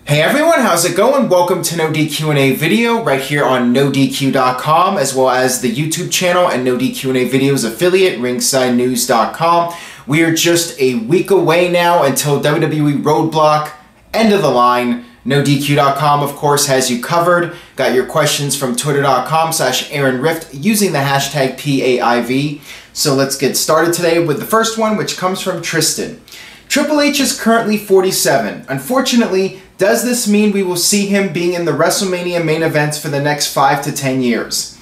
Hey everyone, how's it going? Welcome to NoDQ&A video right here on NoDQ.com, as well as the YouTube channel and NoDQ&A videos affiliate, ringsidenews.com. We are just a week away now until WWE Roadblock, end of the line. NoDQ.com, of course, has you covered. Got your questions from twitter.com/AaronRift using the hashtag PAIV. So let's get started today with the first one, which comes from Tristan. Triple H is currently 47. Unfortunately, does this mean we will see him being in the WrestleMania main events for the next 5 to 10 years?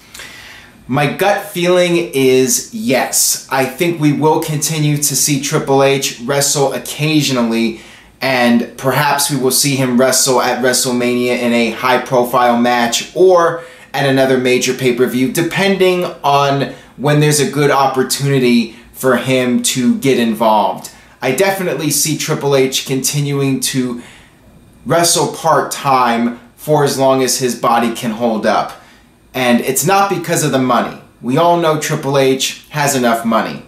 My gut feeling is yes. I think we will continue to see Triple H wrestle occasionally, and perhaps we will see him wrestle at WrestleMania in a high-profile match or at another major pay-per-view, depending on when there's a good opportunity for him to get involved. I definitely see Triple H continuing to wrestle part-time for as long as his body can hold up. And it's not because of the money. We all know Triple H has enough money.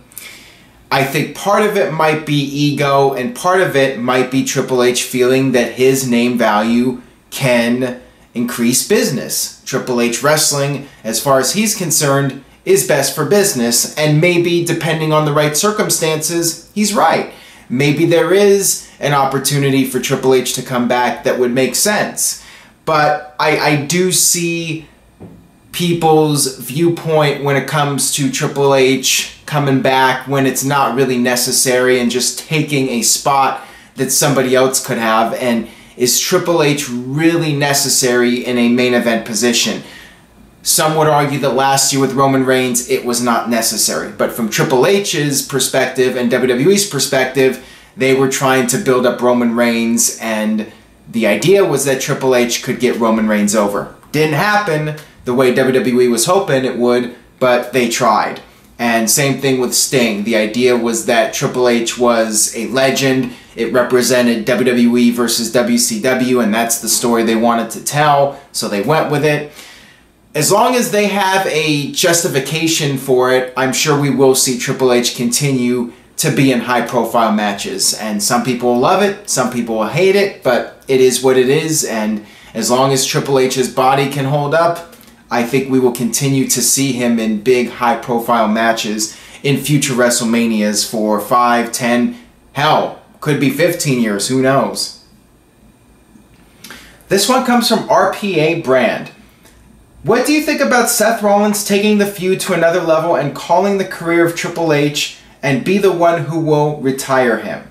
I think part of it might be ego, and part of it might be Triple H feeling that his name value can increase business. Triple H wrestling, as far as he's concerned, is best for business, and maybe, depending on the right circumstances, he's right. Maybe there is an opportunity for Triple H to come back that would make sense. But I do see people's viewpoint when it comes to Triple H coming back when it's not really necessary and just taking a spot that somebody else could have. And is Triple H really necessary in a main event position? Some would argue that last year with Roman Reigns, it was not necessary. But from Triple H's perspective and WWE's perspective, they were trying to build up Roman Reigns, and the idea was that Triple H could get Roman Reigns over. Didn't happen the way WWE was hoping it would, but they tried. And same thing with Sting. The idea was that Triple H was a legend. It represented WWE versus WCW, and that's the story they wanted to tell, so they went with it. As long as they have a justification for it, I'm sure we will see Triple H continue to be in high-profile matches. And some people will love it, some people will hate it, but it is what it is. And as long as Triple H's body can hold up, I think we will continue to see him in big, high-profile matches in future WrestleManias for 5, 10, hell, could be 15 years, who knows. This one comes from RPA Brand. What do you think about Seth Rollins taking the feud to another level and calling the career of Triple H and be the one who will retire him?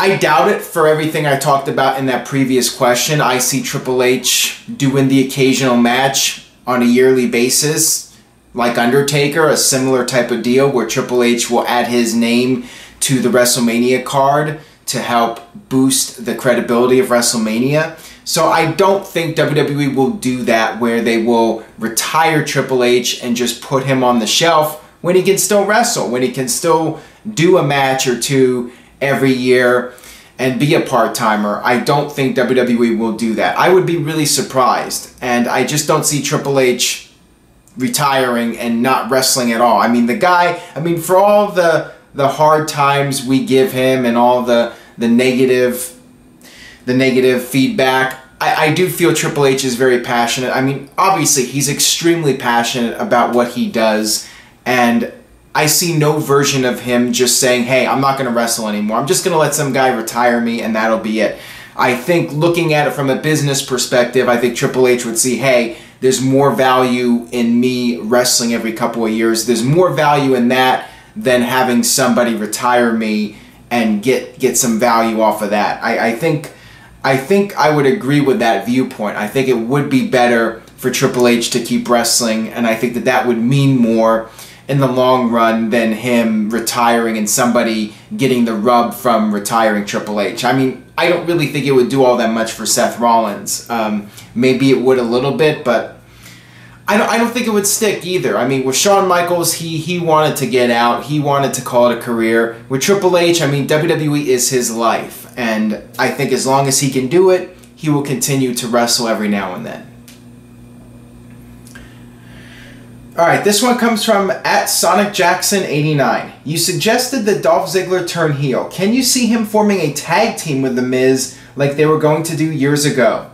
I doubt it for everything I talked about in that previous question. I see Triple H doing the occasional match on a yearly basis, like Undertaker, a similar type of deal where Triple H will add his name to the WrestleMania card to help boost the credibility of WrestleMania. So I don't think WWE will do that, where they will retire Triple H and just put him on the shelf when he can still wrestle, when he can still do a match or two every year and be a part-timer. I don't think WWE will do that. I would be really surprised, and I just don't see Triple H retiring and not wrestling at all. I mean, the guy, for all the hard times we give him and all the negative feedback, I do feel Triple H is very passionate. I mean, obviously, he's extremely passionate about what he does, and I see no version of him just saying, hey, I'm not going to wrestle anymore. I'm just going to let some guy retire me, and that'll be it. I think looking at it from a business perspective, I think Triple H would see, hey, there's more value in me wrestling every couple of years. There's more value in that than having somebody retire me and get some value off of that. I think I would agree with that viewpoint. I think it would be better for Triple H to keep wrestling, and I think that that would mean more in the long run than him retiring and somebody getting the rub from retiring Triple H. I mean, I don't really think it would do all that much for Seth Rollins. Maybe it would a little bit, but I don't think it would stick either. I mean, with Shawn Michaels, he wanted to get out. He wanted to call it a career. With Triple H, I mean, WWE is his life. And I think as long as he can do it, he will continue to wrestle every now and then. Alright, this one comes from @SonicJackson89. You suggested that Dolph Ziggler turn heel. Can you see him forming a tag team with The Miz like they were going to do years ago?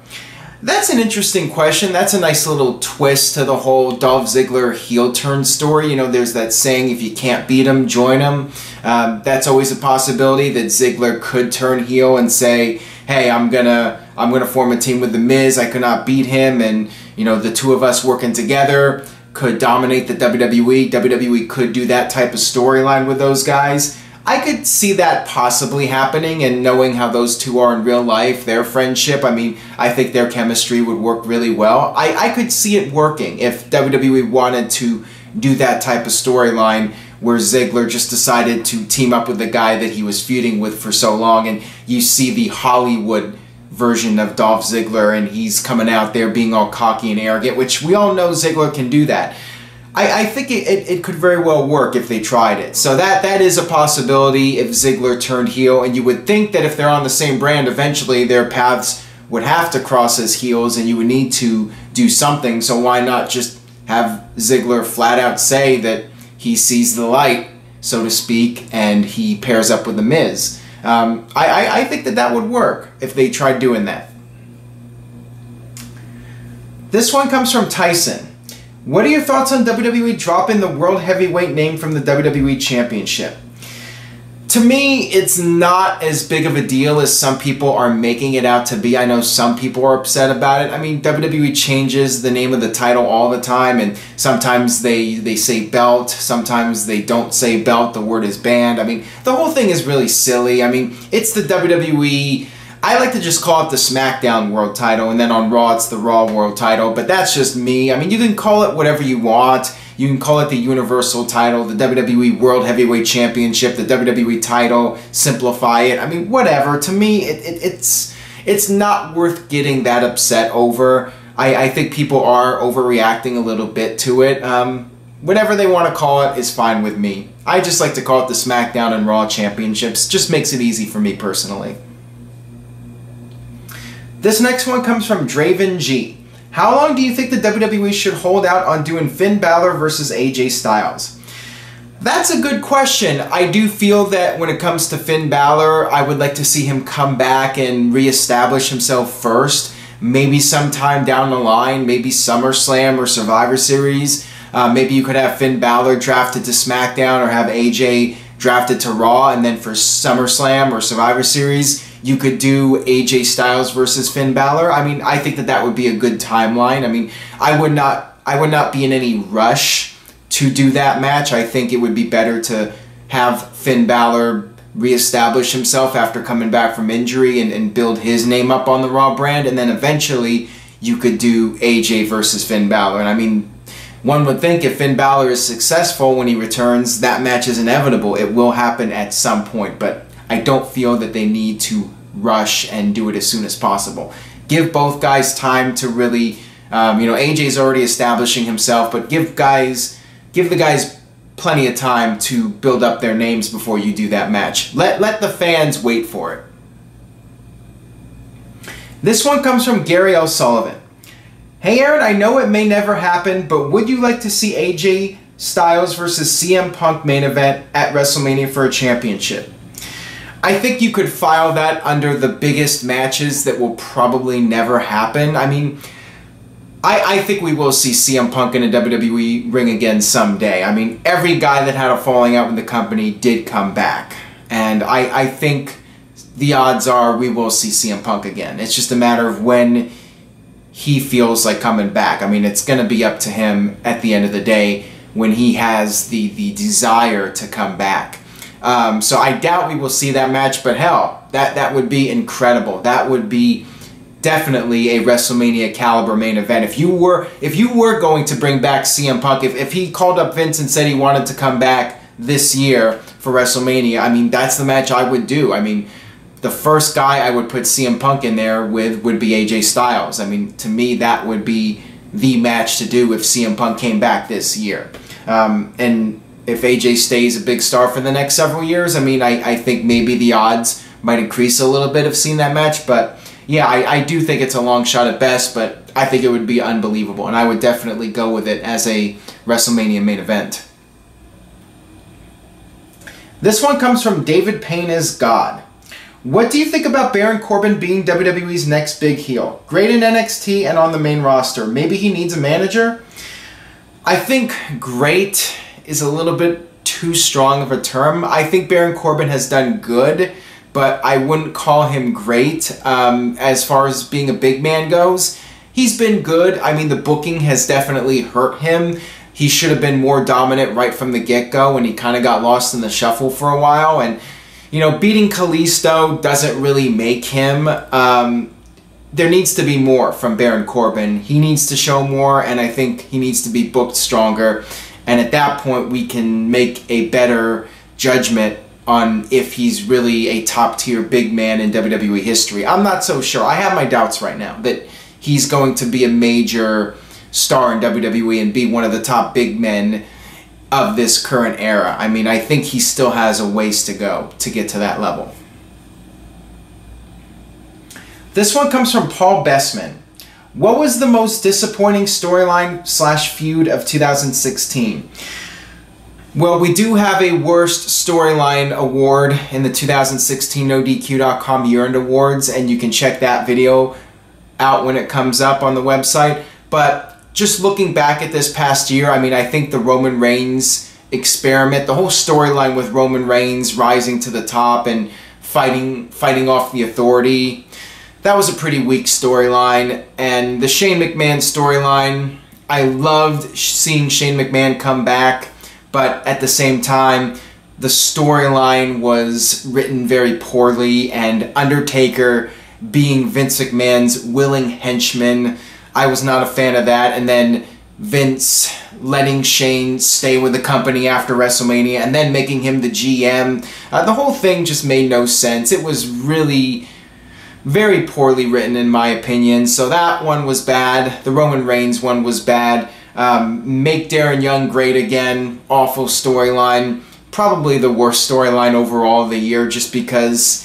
That's an interesting question. That's a nice little twist to the whole Dolph Ziggler heel turn story. You know, there's that saying, if you can't beat him, join him. That's always a possibility that Ziggler could turn heel and say, hey, I'm gonna form a team with The Miz. I could not beat him, and you know, the two of us working together could dominate the WWE. WWE could do that type of storyline with those guys. I could see that possibly happening, and knowing how those two are in real life, their friendship, I mean, I think their chemistry would work really well. I could see it working if WWE wanted to do that type of storyline where Ziggler just decided to team up with the guy that he was feuding with for so long, and you see the Hollywood version of Dolph Ziggler, and he's coming out there being all cocky and arrogant, which we all know Ziggler can do that. I think it could very well work if they tried it. So that is a possibility if Ziggler turned heel, and you would think that if they're on the same brand, eventually their paths would have to cross as heels, and you would need to do something. So why not just have Ziggler flat out say that he sees the light, so to speak, and he pairs up with The Miz? I think that would work if they tried doing that. This one comes from Tyson. What are your thoughts on WWE dropping the World Heavyweight name from the WWE Championship? To me, it's not as big of a deal as some people are making it out to be. I know some people are upset about it. I mean, WWE changes the name of the title all the time, and sometimes they say belt, sometimes they don't say belt, the word is banned. I mean, the whole thing is really silly. I mean, it's the WWE... I like to just call it the SmackDown World Title, and then on Raw it's the Raw World Title, but that's just me. I mean, you can call it whatever you want. You can call it the Universal Title, the WWE World Heavyweight Championship, the WWE Title, simplify it. I mean, whatever. To me, it's not worth getting that upset over. I think people are overreacting a little bit to it. Whatever they want to call it is fine with me. I just like to call it the SmackDown and Raw Championships. Just makes it easy for me personally. This next one comes from Draven G. How long do you think the WWE should hold out on doing Finn Balor versus AJ Styles? That's a good question. I do feel that when it comes to Finn Balor, I would like to see him come back and reestablish himself first. Maybe sometime down the line, maybe SummerSlam or Survivor Series. Maybe you could have Finn Balor drafted to SmackDown, or have AJ drafted to Raw, and then for SummerSlam or Survivor Series, you could do AJ Styles versus Finn Balor. I mean, I think that would be a good timeline. I mean, I would not be in any rush to do that match. I think it would be better to have Finn Balor reestablish himself after coming back from injury and build his name up on the Raw brand, and then eventually you could do AJ versus Finn Balor. And I mean, one would think if Finn Balor is successful when he returns, that match is inevitable. It will happen at some point, but I don't feel that they need to rush and do it as soon as possible. Give both guys time to really, you know, AJ's already establishing himself, but give the guys plenty of time to build up their names before you do that match. Let the fans wait for it. This one comes from Gary L. Sullivan. Hey Aaron, I know it may never happen, but would you like to see AJ Styles versus CM Punk main event at WrestleMania for a championship? I think you could file that under the biggest matches that will probably never happen. I mean, I think we will see CM Punk in a WWE ring again someday. I mean, every guy that had a falling out with the company did come back. And I think the odds are we will see CM Punk again. It's just a matter of when he feels like coming back. I mean, it's going to be up to him at the end of the day when he has the desire to come back. So I doubt we will see that match, but hell, that would be incredible. That would be definitely a WrestleMania caliber main event. If you were going to bring back CM Punk, if he called up Vince and said he wanted to come back this year for WrestleMania, I mean, that's the match I would do. I mean, the first guy I would put CM Punk in there with would be AJ Styles. I mean, to me, that would be the match to do if CM Punk came back this year. And if AJ stays a big star for the next several years, I mean, I think maybe the odds might increase a little bit of seeing that match. But yeah, I do think it's a long shot at best, but I think it would be unbelievable. And I would definitely go with it as a WrestleMania main event. This one comes from David Payne as God. What do you think about Baron Corbin being WWE's next big heel? Great in NXT and on the main roster. Maybe he needs a manager? I think great is a little bit too strong of a term. I think Baron Corbin has done good, but I wouldn't call him great as far as being a big man goes. He's been good. I mean, the booking has definitely hurt him. He should have been more dominant right from the get-go, and he kind of got lost in the shuffle for a while. And, you know, beating Kalisto doesn't really make him. There needs to be more from Baron Corbin. He needs to show more, and I think he needs to be booked stronger. And at that point, we can make a better judgment on if he's really a top-tier big man in WWE history. I'm not so sure. I have my doubts right now that he's going to be a major star in WWE and be one of the top big men of this current era. I mean, I think he still has a ways to go to get to that level. This one comes from Paul Bessman. What was the most disappointing storyline / feud of 2016? Well, we do have a worst storyline award in the 2016 NoDQ.com Year-End Awards, and you can check that video out when it comes up on the website. But just looking back at this past year, I mean, I think the Roman Reigns experiment, the whole storyline with Roman Reigns rising to the top and fighting off the Authority, that was a pretty weak storyline. And the Shane McMahon storyline, I loved seeing Shane McMahon come back, but at the same time, the storyline was written very poorly, and Undertaker being Vince McMahon's willing henchman, I was not a fan of that. And then Vince letting Shane stay with the company after WrestleMania and then making him the GM. The whole thing just made no sense. It was really very poorly written in my opinion. So that one was bad. The Roman Reigns one was bad. Make Darren Young great again. Awful storyline. Probably the worst storyline overall of the year, just because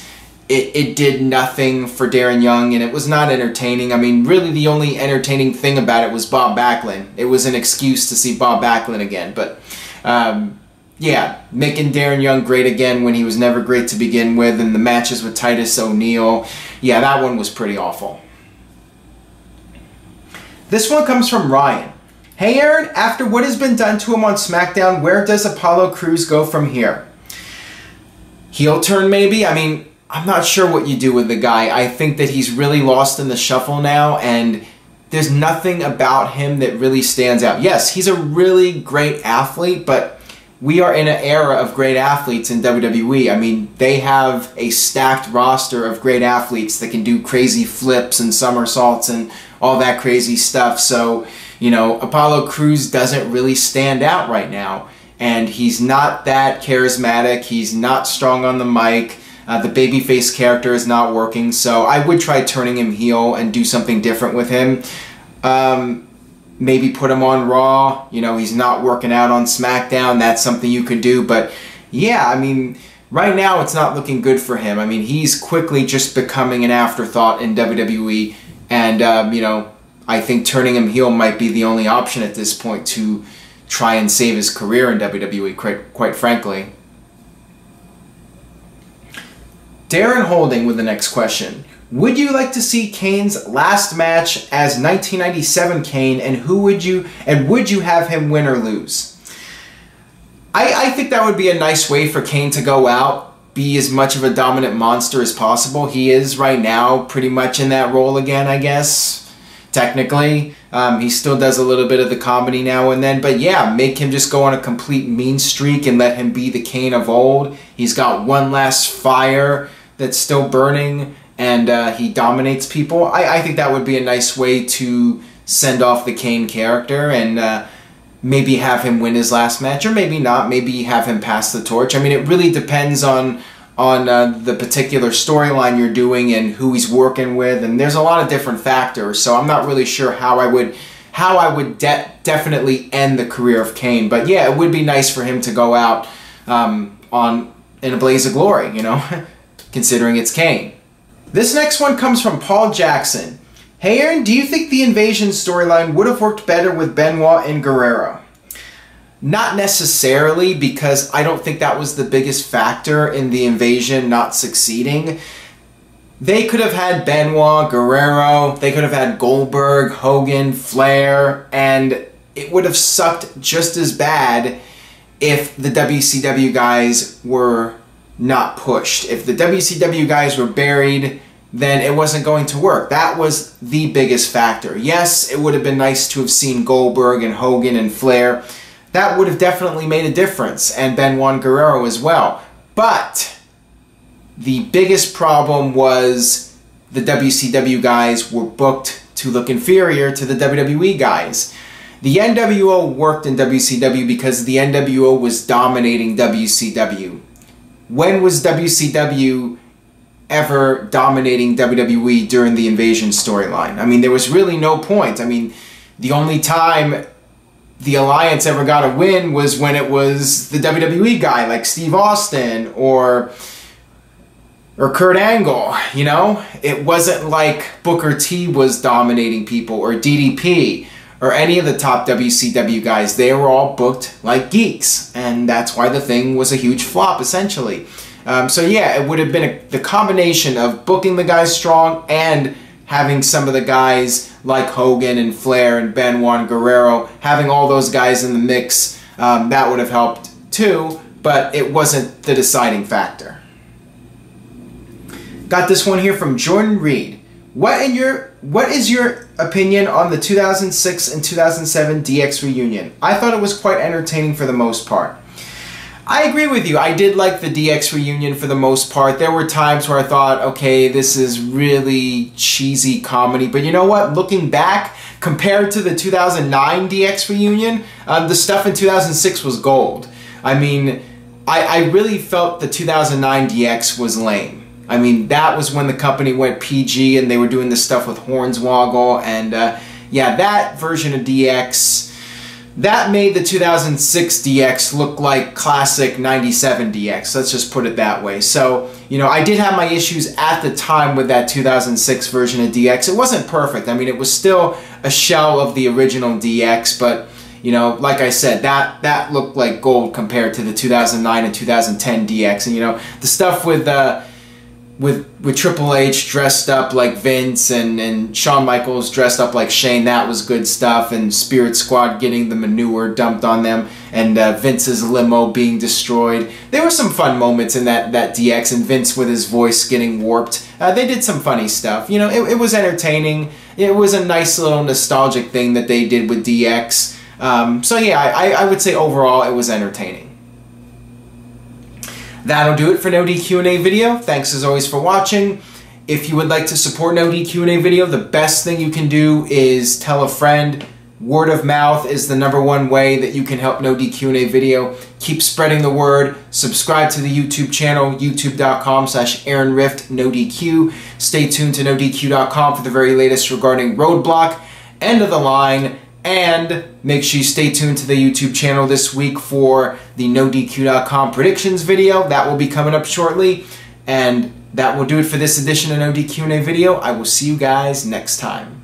it did nothing for Darren Young and it was not entertaining. I mean, really the only entertaining thing about it was Bob Backlund. It was an excuse to see Bob Backlund again. But yeah, making Darren Young great again when he was never great to begin with, and the matches with Titus O'Neil, yeah, that one was pretty awful. This one comes from Ryan. Hey Aaron, after what has been done to him on SmackDown, where does Apollo Cruz go from here? Heel turn maybe? I mean, I'm not sure what you do with the guy. I think that he's really lost in the shuffle now, and there's nothing about him that really stands out. Yes, he's a really great athlete, but we are in an era of great athletes in WWE. I mean, they have a stacked roster of great athletes that can do crazy flips and somersaults and all that crazy stuff. So, you know, Apollo Cruz doesn't really stand out right now, and he's not that charismatic. He's not strong on the mic. The babyface character is not working, so I would try turning him heel and do something different with him. Maybe put him on Raw. You know, he's not working out on SmackDown. That's something you could do. But yeah, I mean, right now it's not looking good for him. I mean, he's quickly just becoming an afterthought in WWE, and you know, I think turning him heel might be the only option at this point to try and save his career in WWE, quite frankly. Darren Holding with the next question. Would you like to see Kane's last match as 1997 Kane, and would you have him win or lose? I think that would be a nice way for Kane to go out, be as much of a dominant monster as possible. He is right now pretty much in that role again, I guess, technically. He still does a little bit of the comedy now and then, but yeah, make him just go on a complete mean streak and let him be the Kane of old. He's got one last fire that's still burning, and he dominates people. I think that would be a nice way to send off the Kane character, and maybe have him win his last match, or maybe not. Maybe have him pass the torch. I mean, it really depends on the particular storyline you're doing and who he's working with, and there's a lot of different factors. So I'm not really sure how I would definitely end the career of Kane. But yeah, it would be nice for him to go out in a blaze of glory, you know, considering it's Kane. This next one comes from Paul Jackson. Hey Aaron, do you think the Invasion storyline would have worked better with Benoit and Guerrero? Not necessarily, because I don't think that was the biggest factor in the Invasion not succeeding. They could have had Benoit, Guerrero, they could have had Goldberg, Hogan, Flair, and it would have sucked just as bad if the WCW guys were not pushed. If the WCW guys were buried, then it wasn't going to work. That was the biggest factor. Yes, it would have been nice to have seen Goldberg and Hogan and Flair. That would have definitely made a difference, and Benoit and Guerrero as well. But the biggest problem was the WCW guys were booked to look inferior to the WWE guys. The NWO worked in WCW because the NWO was dominating WCW. When was WCW ever dominating WWE during the Invasion storyline? I mean, there was really no point. I mean, the only time the Alliance ever got a win was when it was the WWE guy like Steve Austin or Kurt Angle, you know? It wasn't like Booker T was dominating people, or DDP, or any of the top WCW guys. They were all booked like geeks, and that's why the thing was a huge flop, essentially. So yeah, it would have been the combination of booking the guys strong and having some of the guys like Hogan and Flair and Benoit and Guerrero, having all those guys in the mix, that would have helped too, but it wasn't the deciding factor. Got this one here from Jordan Reed. What is your opinion on the 2006 and 2007 DX reunion? I thought it was quite entertaining for the most part. I agree with you. I did like the DX reunion for the most part. There were times where I thought, okay, this is really cheesy comedy. But you know what? Looking back, compared to the 2009 DX reunion, the stuff in 2006 was gold. I mean, I really felt the 2009 DX was lame. I mean, that was when the company went PG and they were doing this stuff with Hornswoggle. And yeah, that version of DX, that made the 2006 DX look like classic 97 DX. Let's just put it that way. So, you know, I did have my issues at the time with that 2006 version of DX. It wasn't perfect. I mean, it was still a shell of the original DX, but, you know, like I said, that looked like gold compared to the 2009 and 2010 DX. And, you know, the stuff with Triple H dressed up like Vince and Shawn Michaels dressed up like Shane, that was good stuff, and Spirit Squad getting the manure dumped on them, and Vince's limo being destroyed. There were some fun moments in that DX, and Vince with his voice getting warped. They did some funny stuff. You know, it was entertaining. It was a nice little nostalgic thing that they did with DX. So yeah, I would say overall it was entertaining. That'll do it for NoDQ&A video. Thanks as always for watching. If you would like to support NoDQ&A video, the best thing you can do is tell a friend. Word of mouth is the #1 way that you can help NoDQ&A video. Keep spreading the word. Subscribe to the YouTube channel, youtube.com/AaronRift_NoDQ. Stay tuned to NoDQ.com for the very latest regarding Roadblock, End of the Line, and make sure you stay tuned to the YouTube channel this week for the NoDQ.com predictions video. That will be coming up shortly. And that will do it for this edition of NoDQ&A video. I will see you guys next time.